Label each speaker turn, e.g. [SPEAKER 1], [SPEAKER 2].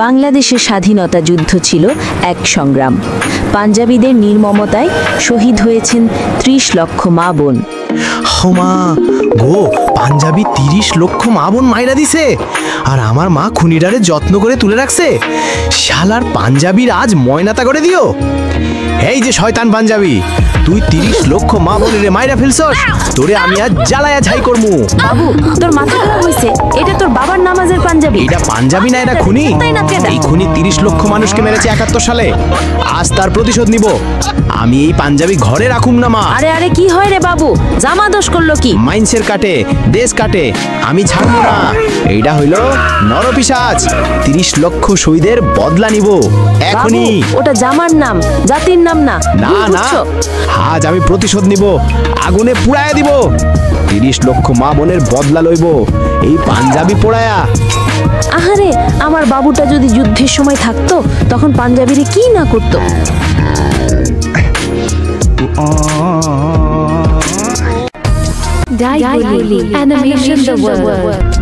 [SPEAKER 1] বাংলাদেশের স্বাধীনতা যুদ্ধ ছিল এক সংগ্রাম। পাঞ্জাবিদের নির্মমতায় শহীদ হয়েছেন ৩০ লক্ষ মা বোন।
[SPEAKER 2] মা গো, পাঞ্জাবি ৩০ লক্ষ মা বোন মাইরা দিছে, আর আমার মা খুনিটারে যত্ন করে তুলে রাখছে। শালার পাঞ্জাবির আজ ময়নাতা করে দিও। এই যে শয়তান পাঞ্জাবি, তুই ৩০ লক্ষ মা বোনের মাইরা ফেলছস, তোরে আমি আজ জ্বালায়া ছাই করমু।
[SPEAKER 1] বাবু, তোর মাথা খারাপ হইছে? এটা তোর বাবার নামাজের পাঞ্জাবি।
[SPEAKER 2] এটা পাঞ্জাবি না, এটা খুনি। এই খুনি ৩০ লক্ষ মানুষকে মেরেছে ৭১ সালে। আজ তার প্রতিশোধ নিব। আমি এই পাঞ্জাবি ঘরে রাখুম না মা।
[SPEAKER 1] আরে আরে, কি হয় রে বাবু? জামা দোষ করলো কি?
[SPEAKER 2] মাইন্সের কাটে, দেশ কাটে, আমি ছাড়বো না। এইটা হইল নরপিশাচ। ৩০ লক্ষ শহীদের বদলা নিব এখনই।
[SPEAKER 1] ওটা জামার নাম, জাতির নাম না।
[SPEAKER 2] না না, আজ আমি প্রতিশোধ নিব, আগুনে পুড়ায়া দিব। ৩০ লক্ষ মা বোনের বদলা লইব এই পাঞ্জাবি পোড়ায়া।
[SPEAKER 1] আহারে, আমার বাবুটা যদি যুদ্ধের সময় থাকতো, তখন পাঞ্জাবিরে কি না করতো।
[SPEAKER 3] Daily Animation the World.